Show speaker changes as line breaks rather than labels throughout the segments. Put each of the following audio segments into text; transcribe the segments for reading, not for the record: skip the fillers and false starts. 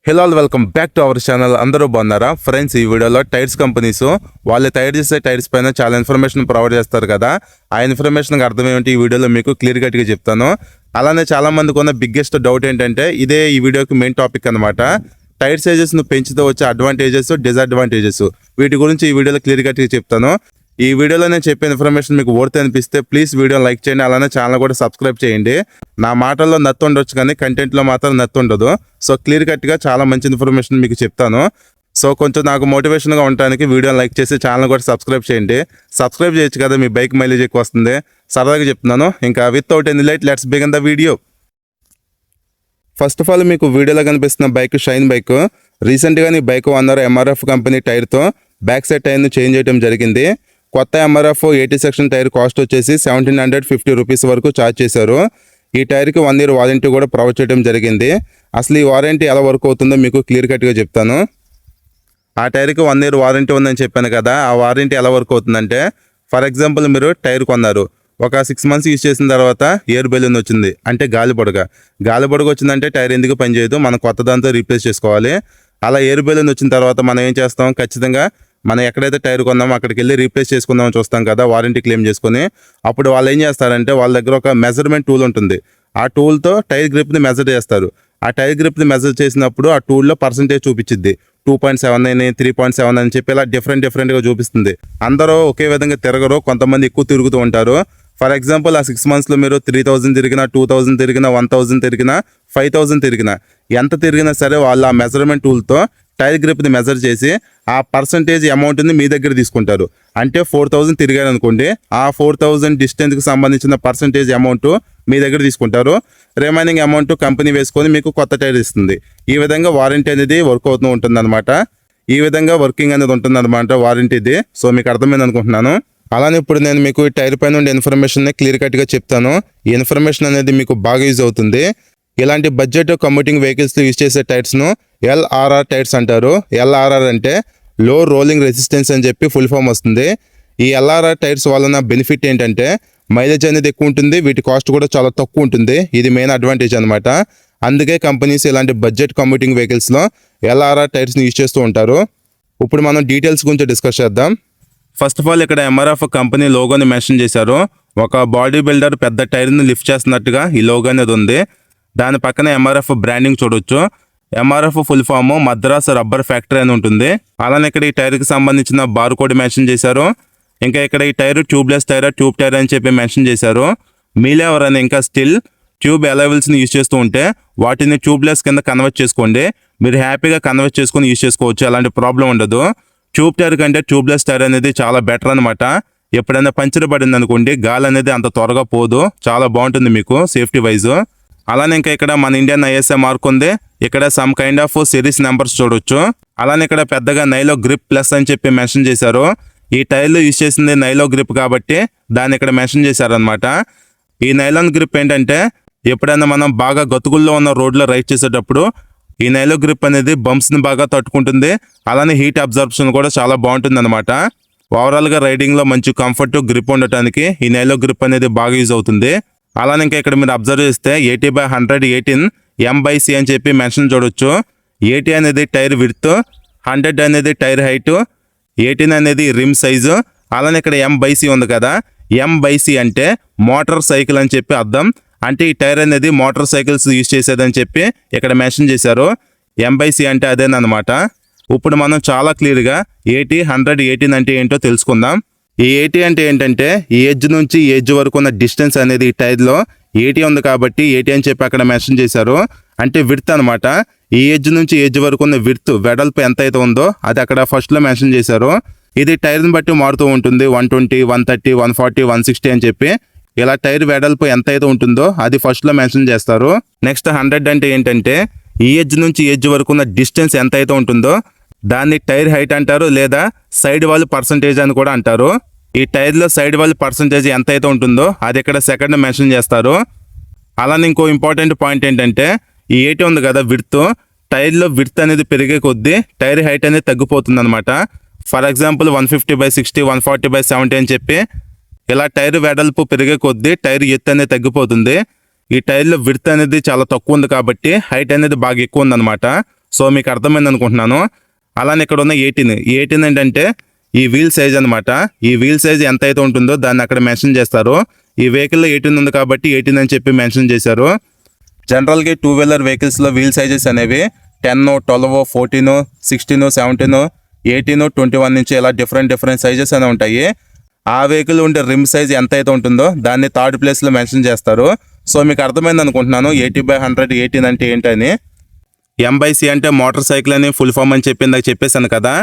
Hello all welcome back to our channel. అందరూ బాగున్నారా friends? ఈ వీడియోలో టైర్స్ కంపెనీస్ వాళ్ళు తయారు చేసే టైర్స్ పైన చాలా ఇన్ఫర్మేషన్ ప్రొవైడ్ చేస్తారు కదా. ఆ ఇన్ఫర్మేషన్ అర్థం ఏమిటి ఈ వీడియోలో మీకు క్లియర్ కట్గా చెప్తాను. అలానే చాలా మందికి ఉన్న బిగ్గెస్ట్ డౌట్ ఏంటంటే ఇదే ఈ వీడియోకి మెయిన్ టాపిక్ అనమాట. టైర్ సైజెస్ ను పెంచితే వచ్చే అడ్వాంటేజెస్, డిసడ్వాంటేజెస్ వీటి గురించి ఈ వీడియోలో క్లియర్ కట్గా చెప్తాను. ఈ వీడియోలో నేను చెప్పే ఇన్ఫర్మేషన్ మీకు వర్త్ అనిపిస్తే ప్లీజ్ వీడియో లైక్ చేయండి. అలానే ఛానల్ కూడా సబ్స్క్రైబ్ చేయండి. నా మాటల్లో నత్తు ఉండొచ్చు కానీ కంటెంట్లో మాత్రం నత్తు ఉండదు. సో క్లియర్ కట్గా చాలా మంచి ఇన్ఫర్మేషన్ మీకు చెప్తాను. సో కొంచెం నాకు మోటివేషన్గా ఉండడానికి వీడియో లైక్ చేసి ఛానల్ కూడా సబ్స్క్రైబ్ చేయండి. సబ్స్క్రైబ్ చేయొచ్చు కదా, మీ బైక్ మైలేజ్ ఎక్కువ వస్తుంది. సరదాగా చెప్తున్నాను. ఇంకా without any late let's begin the video. First of all మీకు వీడియోలో కనిపిస్తున్న బైక్ షైన్ బైక్. రీసెంట్గా ఈ బైక్ అన్నారు ఎంఆర్ఎఫ్ కంపెనీ టైర్తో బ్యాక్ సైడ్ టైర్ను చేంజ్ చేయడం జరిగింది. కొత్త ఎంఆర్ఎఫ్ 80 సెక్షన్ టైర్ కాస్ట్ వచ్చేసి 1750 రూపీస్ వరకు ఛార్జ్ చేశారు. ఈ టైర్కి 1 year వారంటీ కూడా ప్రొవైడ్ చేయడం జరిగింది. అసలు ఈ వారంటీ ఎలా వర్క్ అవుతుందో మీకు క్లియర్ కట్గా చెప్తాను. ఆ టైర్కి 1 year వారంటీ ఉందని చెప్పాను కదా, ఆ వారంటీ ఎలా వర్క్ అవుతుందంటే, ఫర్ ఎగ్జాంపుల్ మీరు టైర్ కొన్నారు, ఒక 6 months యూజ్ చేసిన తర్వాత ఎయిర్ బెలూన్ వచ్చింది అంటే గాలి బొడగ వచ్చిందంటే టైర్ ఎందుకు పనిచేయదు, మనం కొత్త దాంతో రీప్లేస్ చేసుకోవాలి. అలా ఎయిర్ బెలూన్ వచ్చిన తర్వాత మనం ఏం చేస్తాం, ఖచ్చితంగా మనం ఎక్కడైతే టైర్ కొన్నామో అక్కడికి వెళ్ళి రీప్లేస్ చేసుకుందామని చూస్తాం కదా, వారంటీ క్లెయిమ్ చేసుకుని. అప్పుడు వాళ్ళు ఏం చేస్తారంటే వాళ్ళ దగ్గర ఒక మెజర్మెంట్ టూల్ ఉంటుంది. ఆ టూల్తో టైర్ గ్రిప్ని మెజర్ చేస్తారు. ఆ టైర్ గ్రిప్ని మెజర్ చేసినప్పుడు ఆ టూల్లో పర్సంటేజ్ చూపించింది. 2.7 3.7 అని చెప్పి ఇలా డిఫరెంట్గా చూపిస్తుంది. అందరూ ఒకే విధంగా తిరగరు, కొంతమంది ఎక్కువ తిరుగుతూ ఉంటారు. ఫర్ ఎగ్జాంపుల్ ఆ 6 monthsలో మీరు 3000 తిరిగినా, 2000 తిరిగినా, 1000 తిరిగినా, 5000 తిరిగినా, ఎంత తిరిగినా సరే వాళ్ళు ఆ మెజర్మెంట్ టూల్తో టైర్ గ్రిప్ని మెజర్ చేసి ఆ పర్సంటేజ్ అమౌంట్ని మీ దగ్గర తీసుకుంటారు. అంటే 4000 తిరిగారు అనుకోండి, ఆ 4000 డిస్టెన్స్కి సంబంధించిన పర్సంటేజ్ అమౌంట్ మీ దగ్గర తీసుకుంటారు. రిమైనింగ్ అమౌంట్ కంపెనీ వేసుకొని మీకు కొత్త టైర్ ఇస్తుంది. ఈ విధంగా వారంటీ అనేది వర్క్ అవుతూ ఉంటుందన్నమాట. ఈ విధంగా వర్కింగ్ అనేది ఉంటుందన్నమాట వారంటీది. సో మీకు అర్థమైంది అనుకుంటున్నాను. అలానే ఇప్పుడు నేను మీకు ఈ టైర్ పైన ఉండే ఇన్ఫర్మేషన్ని క్లియర్ కట్గా చెప్తాను. ఈ ఇన్ఫర్మేషన్ అనేది మీకు బాగా యూజ్ అవుతుంది. ఇలాంటి బడ్జెట్ కమ్యూటింగ్ వెహికల్స్లో యూజ్ చేసే టైర్స్ను LRR టైర్స్ అంటారు. LRR అంటే లో రోలింగ్ రెసిస్టెన్స్ అని చెప్పి ఫుల్ ఫామ్ వస్తుంది. ఈ LRR టైర్స్ వలన బెనిఫిట్ ఏంటంటే మైలేజ్ అనేది ఎక్కువ ఉంటుంది, వీటి కాస్ట్ కూడా చాలా తక్కువ ఉంటుంది. ఇది మెయిన్ అడ్వాంటేజ్ అనమాట. అందుకే కంపెనీస్ ఇలాంటి బడ్జెట్ కమ్యూటింగ్ వెహికల్స్లో LRR టైర్స్ని యూజ్ చేస్తూ ఉంటారు. ఇప్పుడు మనం డీటెయిల్స్ గురించి డిస్కస్ చేద్దాం. ఫస్ట్ ఆఫ్ ఆల్ ఇక్కడ ఎంఆర్ఎఫ్ కంపెనీ లోగోని మెన్షన్ చేశారు. ఒక బాడీ బిల్డర్ పెద్ద టైర్ని లిఫ్ట్ చేస్తున్నట్టుగా ఈ లోగో అనేది ఉంది. దాని పక్కన ఎంఆర్ఎఫ్ బ్రాండింగ్ చూడొచ్చు. MRF full form Madras rubber factory అని ఉంటుంది. అలానే ఇక్కడ ఈ టైర్కి సంబంధించిన బార్ కోడ్ మెన్షన్ చేశారు. ఇంకా ఇక్కడ ఈ tyre tubeless tyre, tube tyre అని చెప్పి మెన్షన్ చేశారు. మీలో ఎవరైనా ఇంకా స్టిల్ ట్యూబ్ అలైవల్స్ని యూజ్ చేస్తూ ఉంటే వాటిని ట్యూబ్లెస్ కింద కన్వర్ట్ చేసుకోండి. మీరు హ్యాపీగా కన్వర్ట్ చేసుకొని యూజ్ చేసుకోవచ్చు, అలాంటి ప్రాబ్లం ఉండదు. ట్యూబ్ టైర్ కంటే ట్యూబ్లెస్ టైర్ అనేది చాలా బెటర్ అనమాట. ఎప్పుడైనా పంచర్ పడింది అనుకోండి, గాలి అనేది అంత త్వరగా పోదు, చాలా బాగుంటుంది మీకు సేఫ్టీ వైజ్. అలానే ఇంకా ఇక్కడ మన ఇండియన్ ISA మార్క్ ఉంది. ఇక్కడ some kind of series numbers చూడొచ్చు. అలానే ఇక్కడ పెద్దగా నైలో గ్రిప్ ప్లస్ అని చెప్పి మెన్షన్ చేశారు. ఈ టైర్లు యూజ్ చేసింది నైలో గ్రిప్ కాబట్టి దాన్ని ఇక్కడ మెన్షన్ చేశారనమాట. ఈ నైలాన్ గ్రిప్ ఏంటంటే ఎప్పుడైనా మనం బాగా గతుకుల్లో ఉన్న రోడ్లో రైడ్ చేసేటప్పుడు ఈ నైలో గ్రిప్ అనేది బంప్స్ని బాగా తట్టుకుంటుంది. అలానే హీట్ అబ్జర్ప్షన్ కూడా చాలా బాగుంటుంది అనమాట. ఓవరాల్గా రైడింగ్లో మంచి కంఫర్ట్, గ్రిప్ ఉండటానికి ఈ నైలో గ్రిప్ అనేది బాగా యూజ్ అవుతుంది. అలానే ఇంకా ఇక్కడ మీరు అబ్జర్వ్ చేస్తే 80/100 18 M/C అని చెప్పి మెన్షన్ చూడొచ్చు. 80 అనేది టైర్ విడ్త్, 100 అనేది టైర్ హైట్, 18 అనేది రిమ్ సైజు. అలానే ఇక్కడ M/C ఉంది కదా, M/C అంటే మోటార్ సైకిల్ అని చెప్పి అర్థం. అంటే ఈ టైర్ అనేది మోటార్ సైకిల్స్ యూజ్ చేసేదని చెప్పి ఇక్కడ మెన్షన్ చేశారు. M/C అంటే అదేనమాట. ఇప్పుడు మనం చాలా క్లియర్గా 80, 100, 18 అంటే ఏంటో తెలుసుకుందాం. ఈ 80 అంటే ఏంటంటే ఈ ఎడ్జ్ నుంచి ఈ ఎడ్జ్ వరకు ఉన్న డిస్టెన్స్ అనేది ఈ టైర్లో 80 ఉంది కాబట్టి 80 అని చెప్పి అక్కడ మెన్షన్ చేశారు. అంటే విడ్త్ అనమాట. ఈ ఎడ్జ్ నుంచి ఎడ్జ్ వరకు ఉన్న విడ్త్, వెడల్పు ఎంత అయితే ఉందో అది అక్కడ ఫస్ట్లో మెన్షన్ చేశారు. ఇది టైర్ని బట్టి మారుతూ ఉంటుంది. 120, 130, 140, 160 అని చెప్పి ఇలా టైర్ వెడల్పు ఎంత అయితే ఉంటుందో అది ఫస్ట్లో మెన్షన్ చేస్తారు. నెక్స్ట్ 100 అంటే ఏంటంటే ఈ ఎడ్జ్ నుంచి ఎడ్జ్ వరకు ఉన్న డిస్టెన్స్ ఎంత అయితే ఉంటుందో దాన్ని టైర్ హైట్ అంటారు, లేదా సైడ్ వాల్ పర్సంటేజ్ అని కూడా అంటారు. ఈ టైర్లో సైడ్ వాల్ పర్సంటేజ్ ఎంత అయితే ఉంటుందో అది ఇక్కడ సెకండ్ మెన్షన్ చేస్తారు. అలానే ఇంకో ఇంపార్టెంట్ పాయింట్ ఏంటంటే ఈ 80 ఉంది కదా విడ్త్, టైర్లో విడ్త్ అనేది పెరిగే కొద్దీ టైర్ హైట్ అనేది తగ్గిపోతుంది అనమాట. ఫర్ ఎగ్జాంపుల్ 150/60, 140/70 అని చెప్పి ఇలా టైర్ వెడల్పు పెరిగే కొద్దీ టైర్ ఎత్తు అనేది తగ్గిపోతుంది. ఈ టైర్లో విడ్త్ అనేది చాలా తక్కువ ఉంది కాబట్టి హైట్ అనేది బాగా ఎక్కువ ఉందన్నమాట. సో మీకు అర్థమైంది అనుకుంటున్నాను. అలానే ఇక్కడ ఉన్న 18 ఏంటంటే ఈ వీల్ సైజ్ అనమాట. ఈ వీల్ సైజ్ ఎంత అయితే ఉంటుందో దాన్ని అక్కడ మెన్షన్ చేస్తారు. ఈ వెహికల్లో 18 ఉంది కాబట్టి 18 అని చెప్పి మెన్షన్ చేశారు. జనరల్గా 2 వీలర్ వెహికల్స్లో వీల్ సైజెస్ అనేవి 10, 12, 14, 16, 17, 18, 21 నుంచి ఇలా డిఫరెంట్ సైజెస్ అనేవి ఉంటాయి. ఆ వెహికల్ ఉండే రిమ్ సైజ్ ఎంత అయితే ఉంటుందో దాన్ని థర్డ్ ప్లేస్లో మెన్షన్ చేస్తారు. సో మీకు అర్థమైంది అనుకుంటున్నాను 80/100 18 అంటే ఏంటని. MC అంటే మోటార్ సైకిల్ అని ఫుల్ ఫామ్ అని చెప్పిందాక చెప్పేశాను కదా.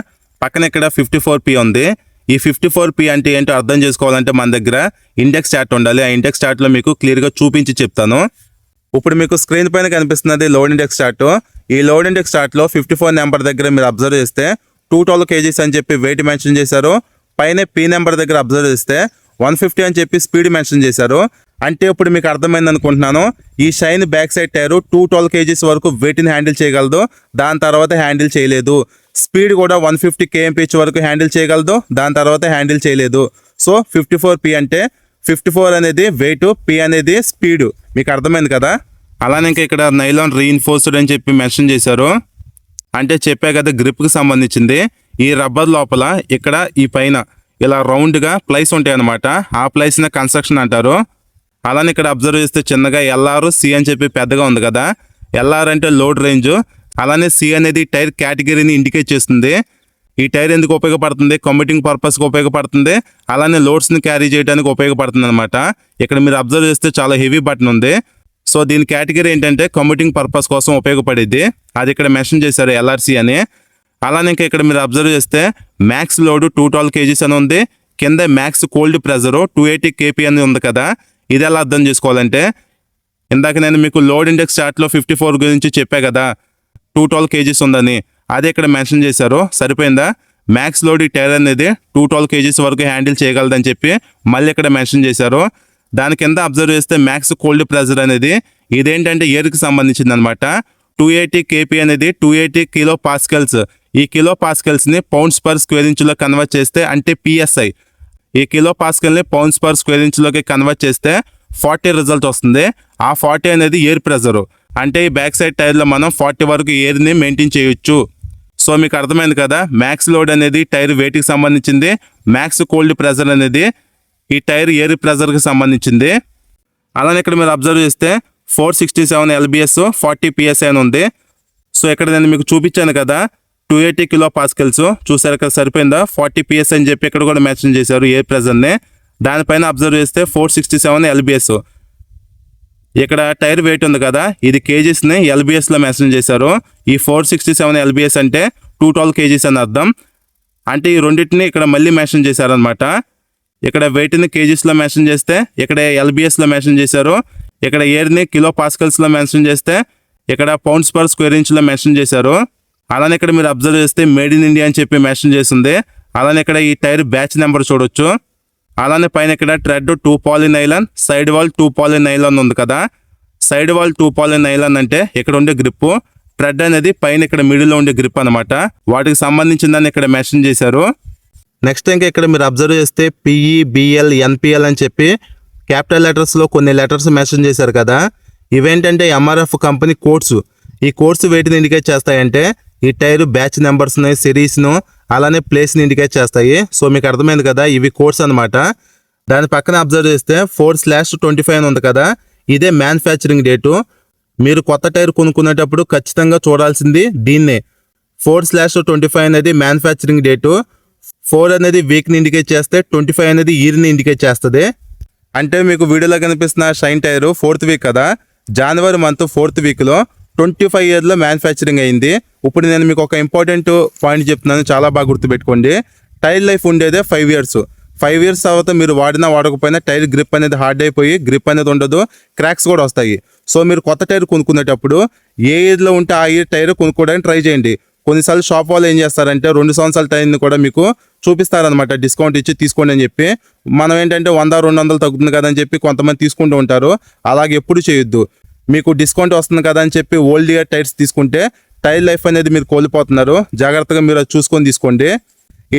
పక్కన ఇక్కడ 54P ఉంది. ఈ 54P అంటే ఏంటో అర్థం చేసుకోవాలంటే మన దగ్గర ఇండెక్స్ చార్ట్ ఉండాలి. ఆ ఇండెక్స్ చార్ట్లో మీకు క్లియర్గా చూపించి చెప్తాను. ఇప్పుడు మీకు స్క్రీన్ పైన కనిపిస్తున్నది లోడ్ ఇండెక్స్ చార్ట్. ఈ లోడ్ ఇండెక్స్ చార్ట్లో 54 నెంబర్ దగ్గర మీరు అబ్జర్వ్ చేస్తే 212 kgs అని చెప్పి వెయిట్ మెన్షన్ చేశారు. పైన P నెంబర్ దగ్గర అబ్జర్వ్ చేస్తే 150 అని చెప్పి స్పీడ్ మెన్షన్ చేశారు. అంటే ఇప్పుడు మీకు అర్థమైంది అనుకుంటున్నాను. ఈ shine back side tyre 212 kgs వరకు వెయిట్ని హ్యాండిల్ చేయగలదు. దాని తర్వాత హ్యాండిల్ చేయలేదు. స్పీడ్ కూడా 150 kmph వరకు హ్యాండిల్ చేయగలదు. దాని తర్వాత హ్యాండిల్ చేయలేదు. సో 54P అంటే 54 అనేది వెయిట్, P అనేది స్పీడ్. మీకు అర్థమైంది కదా. అలానే ఇంకా ఇక్కడ నైలాన్ రీఇన్ఫోర్స్డ్ అని చెప్పి మెన్షన్ చేశారు. అంటే చెప్పే కదా గ్రిప్కి సంబంధించింది. ఈ రబ్బర్ లోపల ఇక్కడ ఈ పైన ఇలా రౌండ్గా ప్లైస్ ఉంటాయి అన్నమాట. ఆ ప్లైస్ని కన్స్ట్రక్షన్ అంటారు. అలానే ఇక్కడ అబ్జర్వ్ చేస్తే చిన్నగా LR, C అని చెప్పి పెద్దగా ఉంది కదా. LR అంటే లోడ్ రేంజ్. అలానే C అనేది టైర్ కేటగిరీని ఇండికేట్ చేస్తుంది. ఈ టైర్ ఎందుకు ఉపయోగపడుతుంది? కమ్యూటింగ్ పర్పస్కి ఉపయోగపడుతుంది. అలానే లోడ్స్ని క్యారీ చేయడానికి ఉపయోగపడుతుంది అనమాట. ఇక్కడ మీరు అబ్జర్వ్ చేస్తే చాలా హెవీ బటన్ ఉంది. సో దీని కేటగిరీ ఏంటంటే కమ్యూటింగ్ పర్పస్ కోసం ఉపయోగపడేది. అది ఇక్కడ మెన్షన్ చేశారు LRC అని. అలానే ఇంకా ఇక్కడ మీరు అబ్జర్వ్ చేస్తే మ్యాక్స్ లోడ్ 212 kgs అని ఉంది. కింద మ్యాక్స్ కోల్డ్ ప్రెజరు 280 kP అని ఉంది కదా. ఇది ఎలా అర్థం చేసుకోవాలంటే ఇందాక నేను మీకు లోడ్ ఇండెక్స్ చార్ట్లో 54 గురించి చెప్పా కదా 212 kgs ఉందని. అదే ఇక్కడ మెన్షన్ చేశారు. సరిపోయిందా? మ్యాక్స్ లోడ్ ఈ టైర్ అనేది 212 kgs వరకు హ్యాండిల్ చేయగలదని చెప్పి మళ్ళీ ఇక్కడ మెన్షన్ చేశారు. దాని కింద అబ్జర్వ్ చేస్తే మ్యాక్స్ కోల్డ్ ప్రెజర్ అనేది ఇదేంటంటే ఎయిర్కి సంబంధించింది అనమాట. 280 kP అనేది 280 కిలో పాస్కల్స్. ఈ కిలో పాస్కల్స్ని పౌండ్స్ పర్ స్క్వేర్ ఇంచ్లో కన్వర్ట్ చేస్తే అంటే PSI. ఈ కిలో పాస్కల్ని పౌండ్స్ పర్ స్క్వేర్ ఇంచ్లోకి కన్వర్ట్ చేస్తే 40 రిజల్ట్ వస్తుంది. ఆ 40 అనేది ఎయిర్ ప్రెజరు. అంటే ఈ బ్యాక్ సైడ్ టైర్లో మనం 40 వరకు ఎయిర్ని మెయింటైన్ చేయొచ్చు. సో మీకు అర్థమైంది కదా. మ్యాక్స్ లోడ్ అనేది టైర్ వెయిట్కి సంబంధించింది. మ్యాక్స్ కోల్డ్ ప్రెజర్ అనేది ఈ టైర్ ఎయిర్ ప్రెజర్కి సంబంధించింది. అలానే ఇక్కడ మీరు అబ్జర్వ్ చేస్తే 467 lbs 40 PSI అని ఉంది. సో ఇక్కడ నేను మీకు చూపించాను కదా 280 కిలో పాస్కల్స్. చూసారు కదా సరిపోయిందా? 40 PSI అని చెప్పి ఇక్కడ కూడా మెన్షన్ చేశారు ఎయిర్ ప్రెజర్ని. దానిపైన అబ్జర్వ్ చేస్తే 467 lbs. ఇక్కడ టైర్ వెయిట్ ఉంది కదా ఇది కేజీస్ని LBSలో మెన్షన్ చేశారు. ఈ 467 lbs అంటే 212 kgs అని అర్థం. అంటే ఈ రెండింటిని ఇక్కడ మళ్ళీ మెన్షన్ చేశారనమాట. ఇక్కడ వెయిట్ని కేజీస్లో మెన్షన్ చేస్తే ఇక్కడ LBSలో మెన్షన్ చేశారు. ఇక్కడ ఎయిర్ని కిలో పాస్కల్స్లో మెన్షన్ చేస్తే ఇక్కడ పౌండ్స్ పర్ స్క్వేర్ ఇంచ్లో మెన్షన్ చేశారు. అలానే ఇక్కడ మీరు అబ్జర్వ్ చేస్తే మేడ్ ఇన్ ఇండియా అని చెప్పి మెన్షన్ చేస్తుంది. అలానే ఇక్కడ ఈ టైర్ బ్యాచ్ నెంబర్ చూడొచ్చు. అలానే పైన ఇక్కడ tread 2 poly nylon, side wall 2 poly nylon ఉంది కదా. సైడ్ వాల్ 2 పాలీ నైలాన్ అంటే ఇక్కడ ఉండే గ్రిప్. ట్రెడ్ అనేది పైన ఇక్కడ మిడిల్లో ఉండే గ్రిప్ అనమాట. వాటికి సంబంధించిందని ఇక్కడ మెన్షన్ చేశారు. నెక్స్ట్ ఇంకా ఇక్కడ మీరు అబ్జర్వ్ చేస్తే PE, BL, NPL అని చెప్పి క్యాపిటల్ లెటర్స్లో కొన్ని లెటర్స్ మెన్షన్ చేశారు కదా. ఇవేంటంటే MRF కంపెనీ కోడ్స్. ఈ కోడ్స్ వేటిని ఇండికేట్ చేస్తాయంటే ఈ టైర్ బ్యాచ్ నెంబర్స్ని, సిరీస్ను, అలానే ప్లేస్ని ఇండికేట్ చేస్తాయి. సో మీకు అర్థమైంది కదా ఇవి కోడ్స్ అనమాట. దాని పక్కన అబ్జర్వ్ చేస్తే 4/25 అని ఉంది కదా. ఇదే మ్యానుఫ్యాక్చరింగ్ డేటు. మీరు కొత్త టైర్ కొనుక్కునేటప్పుడు ఖచ్చితంగా చూడాల్సింది దీన్నే. 4/25 అనేది మ్యానుఫ్యాక్చరింగ్ డేటు. 4 అనేది వీక్ని ఇండికేట్ చేస్తే 25 అనేది ఇయర్ని ఇండికేట్ చేస్తుంది. అంటే మీకు వీడియోలో కనిపిస్తున్న షైన్ టైరు 4th వీక్ కదా. జనవరి మంత్ 4th వీక్లో 25 ఇయర్లో మ్యానుఫ్యాక్చరింగ్ అయింది. ఇప్పుడు నేను మీకు ఒక ఇంపార్టెంట్ పాయింట్ చెప్తున్నాను, చాలా బాగా గుర్తుపెట్టుకోండి. టైర్ లైఫ్ ఉండేదే 5 ఇయర్స్. 5 ఇయర్స్ తర్వాత మీరు వాడినా వాడకపోయినా టైర్ గ్రిప్ అనేది హార్డ్ అయిపోయి గ్రిప్ అనేది ఉండదు, క్రాక్స్ కూడా వస్తాయి. సో మీరు కొత్త టైర్ కొనుక్కునేటప్పుడు ఏ ఇయర్లో ఉంటే ఆ ఇయర్ టైర్ కొనుక్కోవడానికి ట్రై చేయండి. కొన్నిసార్లు షాప్ వాళ్ళు ఏం చేస్తారంటే 2 సంవత్సరాల టైర్ని కూడా మీకు చూపిస్తారనమాట, డిస్కౌంట్ ఇచ్చి తీసుకోండి అని చెప్పి. మనం ఏంటంటే 100-200 తగ్గుతుంది కదా అని చెప్పి కొంతమంది తీసుకుంటూ ఉంటారు. అలాగే ఎప్పుడు చేయొద్దు. మీకు డిస్కౌంట్ వస్తుంది కదా అని చెప్పి ఓల్డ్ ఇయర్ టైర్స్ తీసుకుంటే టైర్ లైఫ్ అనేది మీరు కోల్పోతున్నారు. జాగ్రత్తగా మీరు అది చూసుకొని తీసుకోండి.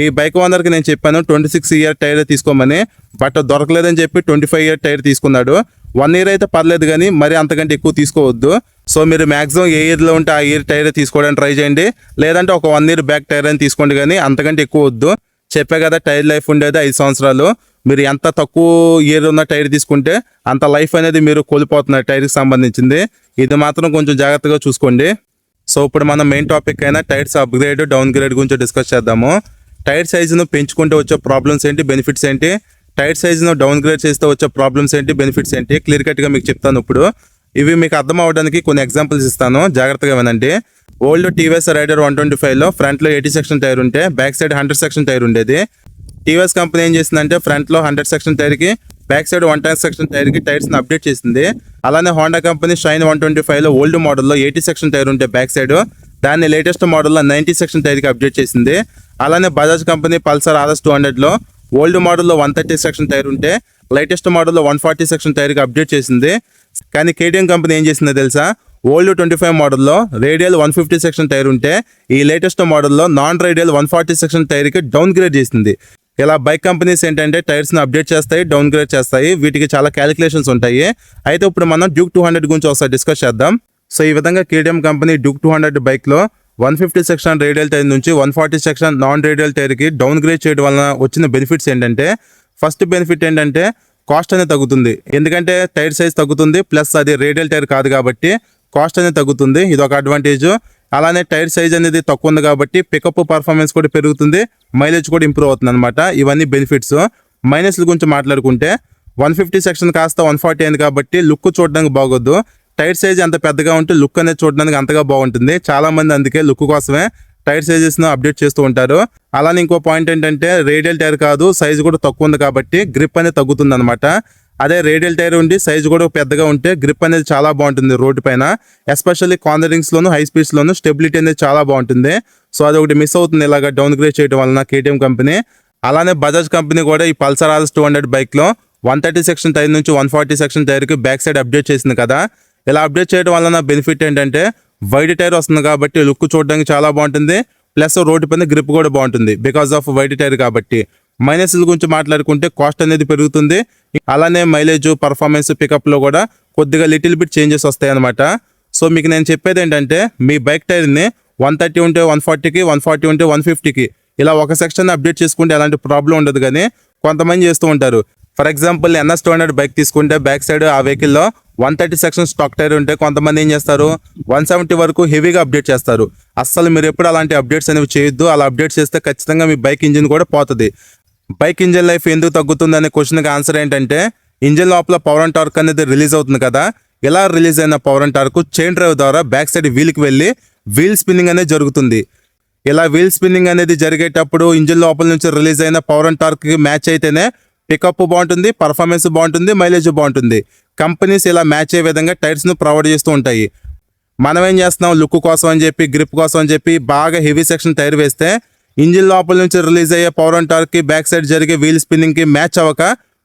ఈ బైక్ ఓనర్కి నేను చెప్పాను 26 ఇయర్ టైర్ తీసుకోమని, బట్ దొరకలేదని చెప్పి 25 ఇయర్ టైర్ తీసుకున్నాడు. 1 ఇయర్ అయితే పర్లేదు కానీ మరి అంతకంటే ఎక్కువ తీసుకోవద్దు. సో మీరు మ్యాక్సిమం ఏ ఇయర్లో ఉంటే ఆ ఇయర్ టైర్ తీసుకోవడానికి ట్రై చేయండి. లేదంటే ఒక 1 ఇయర్ బ్యాక్ టైర్ అని తీసుకోండి, కానీ అంతకంటే ఎక్కువ వద్దు. చెప్పే కదా టైర్ లైఫ్ ఉండేది 5 సంవత్సరాలు. మీరు ఎంత తక్కువ ఇయర్ ఉన్న టైర్ తీసుకుంటే అంత లైఫ్ అనేది మీరు కోల్పోతున్నారు టైర్కి సంబంధించింది. ఇది మాత్రం కొంచెం జాగ్రత్తగా చూసుకోండి. సో ఇప్పుడు మనం మెయిన్ టాపిక్ అయినా టైర్స్ అప్గ్రేడ్ డౌన్ గ్రేడ్ గురించి డిస్కస్ చేద్దాము. టైర్ సైజును పెంచుకుంటే వచ్చే ప్రాబ్లమ్స్ ఏంటి, బెనిఫిట్స్ ఏంటి, టైర్ సైజును డౌన్ గ్రేడ్ చేస్తే వచ్చే ప్రాబ్లమ్స్ ఏంటి, బెనిఫిట్స్ ఏంటి, క్లియర్ కట్గా మీకు చెప్తాను. ఇప్పుడు ఇవి మీకు అర్థం అవ్వడానికి కొన్ని ఎగ్జాంపుల్స్ ఇస్తాను, జాగ్రత్తగా వినండి. ఓల్డ్ టీవీఎస్ రైడర్ 125లో ఫ్రంట్లో 80 సెక్షన్ టైర్ ఉంటే బ్యాక్ సైడ్ 100 సెక్షన్ టైర్ ఉండేది. టీవీఎస్ కంపెనీ ఏం చేసిందంటే ఫ్రంట్లో 100 సెక్షన్ టైర్కి బ్యాక్ సైడ్ 110 సెక్షన్ టైర్కి టైర్స్ని అప్డేట్ చేసింది. అలానే హోండా కంపెనీ షైన్ 125లో ఓల్డ్ మోడల్లో 80 సెక్షన్ టైర్ ఉంటే బ్యాక్ సైడ్ దాన్ని లేటెస్ట్ మోడల్లో 90 సెక్షన్ టైర్కి అప్డేట్ చేసింది. అలానే బజాజ్ కంపెనీ పల్సర్ RS 200లో ఓల్డ్ మోడల్లో 130 సెక్షన్ టైర్ ఉంటే లేటెస్ట్ మోడల్లో 140 సెక్షన్ టైర్కి అప్డేట్ చేసింది. కానీ కేటీఎం కంపెనీ ఏం చేసిందో తెలుసా, ఓల్డ్ 25 మోడల్లో రేడియల్ 150 సెక్షన్ టైర్ ఉంటే ఈ లేటెస్ట్ మోడల్లో నాన్ రేడియల్ 140 సెక్షన్ టైర్కి డౌన్ గ్రేడ్ చేసింది. ఇలా బైక్ కంపెనీస్ ఏంటంటే టైర్స్ని అప్డేట్ చేస్తాయి, డౌన్ గ్రేడ్ చేస్తాయి. వీటికి చాలా క్యాలిక్యులేషన్స్ ఉంటాయి. అయితే ఇప్పుడు మనం డ్యూక్ 200 గురించి ఒకసారి డిస్కస్ చేద్దాం. సో ఈ విధంగా కేటీఎం కంపెనీ డ్యూక్ 200 బైక్లో 150 సెక్షన్ రేడియల్ టైర్ నుంచి 140 సెక్షన్ నాన్ రేడియల్ టైర్కి డౌన్ గ్రేడ్ చేయడం వలన వచ్చిన బెనిఫిట్స్ ఏంటంటే, ఫస్ట్ బెనిఫిట్ ఏంటంటే కాస్ట్ అనేది తగ్గుతుంది. ఎందుకంటే టైర్ సైజ్ తగ్గుతుంది, ప్లస్ అది రేడియల్ టైర్ కాదు కాబట్టి కాస్ట్ అనేది తగ్గుతుంది. ఇది ఒక అడ్వాంటేజ్. అలానే టైర్ సైజ్ అనేది తక్కువ ఉంది కాబట్టి పికప్ పర్ఫార్మెన్స్ కూడా పెరుగుతుంది, మైలేజ్ కూడా ఇంప్రూవ్ అవుతుంది అనమాట. ఇవన్నీ బెనిఫిట్స్. మైనస్ల గురించి మాట్లాడుకుంటే 150 సెక్షన్ కాస్త 140 అయింది కాబట్టి లుక్ చూడడానికి బాగోద్దు. టైర్ సైజ్ అంత పెద్దగా ఉంటే లుక్ అనేది చూడడానికి అంతగా బాగుంటుంది. చాలా మంది అందుకే లుక్ కోసమే టైర్ సైజెస్ను అప్డేట్ చేస్తూ ఉంటారు. అలానే ఇంకో పాయింట్ ఏంటంటే రేడియల్ టైర్ కాదు, సైజ్ కూడా తక్కువ ఉంది కాబట్టి గ్రిప్ అనేది తగ్గుతుంది అనమాట. అదే రేడియల్ టైర్ ఉండి సైజ్ కూడా పెద్దగా ఉంటే గ్రిప్ అనేది చాలా బాగుంటుంది రోడ్డు పైన, ఎస్పెషల్లీ కార్నరింగ్స్లోను హై స్పీడ్స్లోను స్టెబిలిటీ అనేది చాలా బాగుంటుంది. సో అది ఒకటి మిస్ అవుతుంది ఇలాగ డౌన్ గ్రేడ్ చేయడం వలన కేటీఎం కంపెనీ. అలానే బజాజ్ కంపెనీ కూడా ఈ పల్సర్ RS 200 బైక్లో 130 సెక్షన్ టైర్ నుంచి 140 సెక్షన్ టైర్కి బ్యాక్ సైడ్ అప్డేట్ చేసింది కదా. ఇలా అప్డేట్ చేయడం వలన బెనిఫిట్ ఏంటంటే వైడ్ టైర్ వస్తుంది కాబట్టి లుక్ చూడడానికి చాలా బాగుంటుంది, ప్లస్ రోడ్డు పైన గ్రిప్ కూడా బాగుంటుంది బికాస్ ఆఫ్ వైడ్ టైర్ కాబట్టి. మైనస్ల గురించి మాట్లాడుకుంటే కాస్ట్ అనేది పెరుగుతుంది. అలానే మైలేజ్, పర్ఫార్మెన్స్, పికప్లో కూడా కొద్దిగా లిటిల్ బిట్ చేంజెస్ వస్తాయి అనమాట. సో మీకు నేను చెప్పేది ఏంటంటే మీ బైక్ టైర్ని 130 ఉంటే 140కి, 140 ఉంటే 150కి ఇలా ఒక సెక్షన్ అప్డేట్ చేసుకుంటే ఎలాంటి ప్రాబ్లం ఉండదు. కానీ కొంతమంది చేస్తూ ఉంటారు. ఫర్ ఎగ్జాంపుల్ NS 200 బైక్ తీసుకుంటే బ్యాక్ సైడ్ ఆ వెహికల్లో 130 సెక్షన్ స్టాక్ టైర్ ఉంటే కొంతమంది ఏం చేస్తారు 170 వరకు హెవీగా అప్డేట్ చేస్తారు. అస్సలు మీరు ఎప్పుడు అలాంటి అప్డేట్స్ అనేవి చేయొద్దు. అలా అప్డేట్ చేస్తే ఖచ్చితంగా మీ బైక్ ఇంజిన్ కూడా పోతుంది. బైక్ ఇంజిన్ లైఫ్ ఎందుకు తగ్గుతుంది అనే క్వశ్చన్కి ఆన్సర్ ఏంటంటే, ఇంజిన్ లోపల పవర్ అండ్ టార్క్ అనేది రిలీజ్ అవుతుంది కదా. ఇలా రిలీజ్ అయిన power and torque chain drive ద్వారా బ్యాక్ సైడ్ వీల్కి వెళ్ళి వీల్ స్పిన్నింగ్ అనేది జరుగుతుంది. ఇలా వీల్ స్పిన్నింగ్ అనేది జరిగేటప్పుడు ఇంజిన్ లోపల నుంచి రిలీజ్ అయిన పవర్ అండ్ టార్క్కి మ్యాచ్ అయితేనే పికప్ బాగుంటుంది, పర్ఫార్మెన్స్ బాగుంటుంది, మైలేజ్ బాగుంటుంది. కంపెనీస్ ఇలా మ్యాచ్ అయ్యే విధంగా టైర్స్ను ప్రొవైడ్ చేస్తూ ఉంటాయి. మనం ఏం చేస్తున్నాం, లుక్ కోసం అని చెప్పి, గ్రిప్ కోసం అని చెప్పి బాగా హెవీ సెక్షన్ టైర్ వేస్తే ఇంజిన్ లోపల నుంచి రిలీజ్ అయ్యే పవర్ అండ్ టార్క్కి బ్యాక్ సైడ్ జరిగే వీల్ స్పిన్నింగ్కి మ్యాచ్ అవ్వక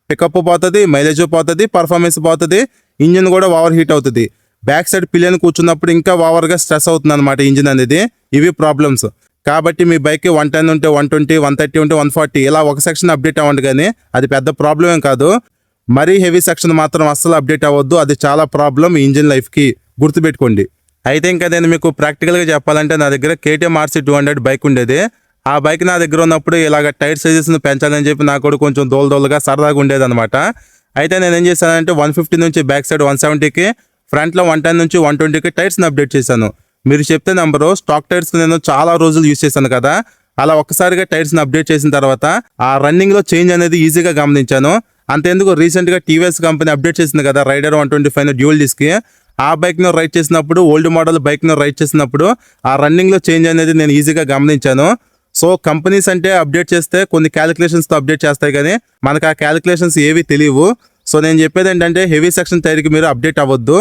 పికప్ పోతుంది, మైలేజ్ పోతుంది, పర్ఫార్మెన్స్ పోతుంది, ఇంజిన్ కూడా ఓవర్ హీట్ అవుతుంది. బ్యాక్ సైడ్ పిలియన్ కూర్చున్నప్పుడు ఇంకా ఓవర్గా స్ట్రెస్ అవుతుంది అనమాట ఇంజిన్ అనేది. ఇవి ప్రాబ్లమ్స్. కాబట్టి మీ బైక్కి 110 ఉంటే 120, 130 ఉంటే 140 ఇలా ఒక సెక్షన్ అప్డేట్ అవ్వండి, కానీ అది పెద్ద ప్రాబ్లం ఏం కాదు. మరీ హెవీ సెక్షన్ మాత్రం అస్సలు అప్డేట్ అవ్వద్దు, అది చాలా ప్రాబ్లం ఇంజిన్ లైఫ్కి, గుర్తుపెట్టుకోండి. అయితే ఇంకా నేను మీకు ప్రాక్టికల్గా చెప్పాలంటే నా దగ్గర KTM RC 200 బైక్ ఉండేది. ఆ బైక్ నా దగ్గర ఉన్నప్పుడు ఇలాగ టైర్ సైజెస్ను పెంచాలని చెప్పి నాకు కూడా కొంచెం దోలుగా సరదాగా ఉండేది అనమాట. అయితే నేను ఏం చేశానంటే 150 నుంచి బ్యాక్ సైడ్ 170కి, ఫ్రంట్లో 110 నుంచి 120కి టైర్స్ని అప్డేట్ చేశాను. మీరు చెప్తే నెంబరు స్టాక్ టైర్స్ నేను చాలా రోజులు యూజ్ చేశాను కదా. అలా ఒక్కసారిగా టైర్స్ని అప్డేట్ చేసిన తర్వాత ఆ రన్నింగ్లో చేంజ్ అనేది ఈజీగా గమనించాను. అంతేందుకు రీసెంట్గా టీవీఎస్ కంపెనీ అప్డేట్ చేసింది కదా రైడర్ 125 డ్యూల్ డిస్క్కి. ఆ బైక్ను రైడ్ చేసినప్పుడు, ఓల్డ్ మోడల్ బైక్ను రైడ్ చేసినప్పుడు ఆ రన్నింగ్లో చేంజ్ అనేది నేను ఈజీగా గమనించాను. సో కంపెనీస్ అంటే అప్డేట్ చేస్తే కొన్ని క్యాలిక్యులేషన్స్తో అప్డేట్ చేస్తాయి, కానీ మనకు ఆ క్యాలిక్యులేషన్స్ ఏవి తెలియవు. సో నేను చెప్పేది ఏంటంటే హెవీ సెక్షన్ టైర్కి మీరు అప్డేట్ అవ్వద్దు.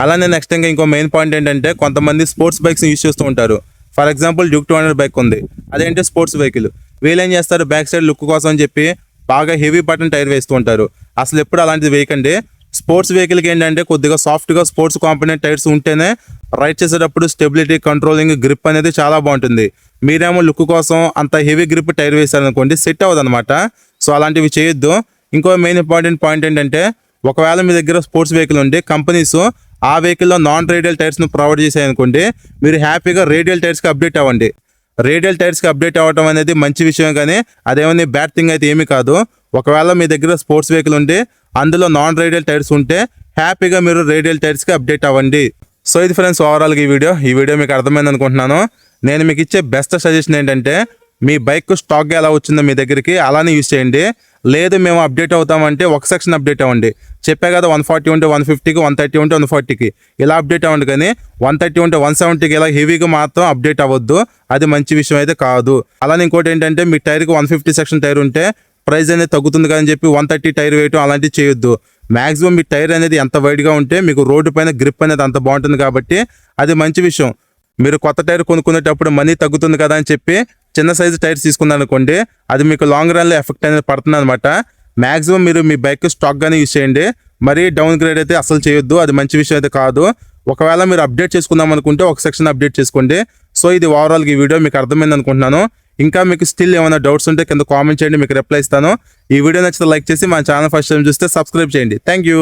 అలానే నెక్స్ట్ ఇంకా ఇంకో మెయిన్ పాయింట్ ఏంటంటే కొంతమంది స్పోర్ట్స్ బైక్స్ యూజ్ చేస్తూ ఉంటారు. ఫర్ ఎగ్జాంపుల్ డ్యూక్ 200 బైక్ ఉంది, అదేంటి స్పోర్ట్స్ వెహికల్. వీళ్ళు ఏం చేస్తారు, బ్యాక్ సైడ్ లుక్ కోసం అని చెప్పి బాగా హెవీ బటన్ టైర్ వేస్తూ ఉంటారు. అసలు ఎప్పుడు అలాంటిది వేయకండి. స్పోర్ట్స్ వెహికల్కి ఏంటంటే కొద్దిగా సాఫ్ట్గా స్పోర్ట్స్ కాంపోనెంట్ టైర్స్ ఉంటేనే రైడ్ చేసేటప్పుడు స్టెబిలిటీ, కంట్రోలింగ్, గ్రిప్ అనేది చాలా బాగుంటుంది. మీరేమో లుక్ కోసం అంత హెవీ గ్రిప్ టైర్ వేసారనుకోండి, సెట్ అవ్వదు అనమాట. సో అలాంటివి చేయొద్దు. ఇంకో మెయిన్ ఇంపార్టెంట్ పాయింట్ ఏంటంటే ఒకవేళ మీ దగ్గర స్పోర్ట్స్ వెహికల్ ఉంటే కంపెనీస్ ఆ వెహికల్లో నాన్ రేడియల్ టైర్స్ను ప్రొవైడ్ చేశాయనుకోండి, మీరు హ్యాపీగా రేడియల్ టైర్స్కి అప్డేట్ అవ్వండి. రేడియల్ టైర్స్కి అప్డేట్ అవ్వడం అనేది మంచి విషయం, కానీ అదేమన్నా బ్యాడ్ థింగ్ అయితే ఏమీ కాదు. ఒకవేళ మీ దగ్గర స్పోర్ట్స్ వెహికల్ ఉంటే అందులో నాన్ రేడియల్ టైర్స్ ఉంటే హ్యాపీగా మీరు రేడియల్ టైర్స్కి అప్డేట్ అవ్వండి. సో ఇది ఫ్రెండ్స్ ఓవరాల్గా ఈ వీడియో మీకు అర్థమైంది అనుకుంటున్నాను. నేను మీకు ఇచ్చే బెస్ట్ సజెషన్ ఏంటంటే, మీ బైక్ స్టాక్గా ఎలా వచ్చిందో మీ దగ్గరికి అలానే యూజ్ చేయండి. లేదు మేము అప్డేట్ అవుతామంటే ఒక సెక్షన్ అప్డేట్ అవ్వండి. చెప్పే కదా 140 ఉంటే 150కి, 130 ఉంటే 140కి ఇలా అప్డేట్ అవ్వండి, కానీ 130 ఉంటే 170కి ఇలా హెవీగా మాత్రం అప్డేట్ అవ్వద్దు. అది మంచి విషయం అయితే కాదు. అలానే ఇంకోటి ఏంటంటే, మీ టైర్కి 150 సెక్షన్ టైర్ ఉంటే ప్రైస్ అనేది తగ్గుతుంది కానీ చెప్పి 130 టైర్ వేయటం అలాంటివి చేయొద్దు. మాక్సిమం మీ టైర్ అనేది ఎంత వైడ్గా ఉంటే మీకు రోడ్డు పైన గ్రిప్ అనేది అంత బాగుంటుంది, కాబట్టి అది మంచి విషయం. మీరు కొత్త టైర్ కొనుక్కునేటప్పుడు మనీ తగ్గుతుంది కదా అని చెప్పి చిన్న సైజు టైర్స్ తీసుకున్నారనుకోండి, అది మీకు లాంగ్ రన్లో ఎఫెక్ట్ అనేది పడుతుంది అనమాట. మాక్సిమం మీరు మీ బైక్ స్టాక్గానే యూజ్ చేయండి, మరీ డౌన్ గ్రేడ్ అయితే అసలు చేయొద్దు. అది మంచి విషయం అయితే కాదు. ఒకవేళ మీరు అప్డేట్ చేసుకుందాం అనుకుంటే ఒక సెక్షన్ అప్డేట్ చేసుకోండి. సో ఇది ఓవరాల్గా ఈ వీడియో మీకు అర్థమైంది అనుకుంటున్నాను. ఇంకా మీకు స్టిల్ ఏమైనా డౌట్స్ ఉంటే కింద కామెంట్ చేయండి, మీకు రిప్లై ఇస్తాను. ఈ వీడియో నచ్చితే లైక్ చేసి మా ఛానల్ ఫస్ట్ టైం చూస్తే సబ్స్క్రైబ్ చేయండి. Thank you.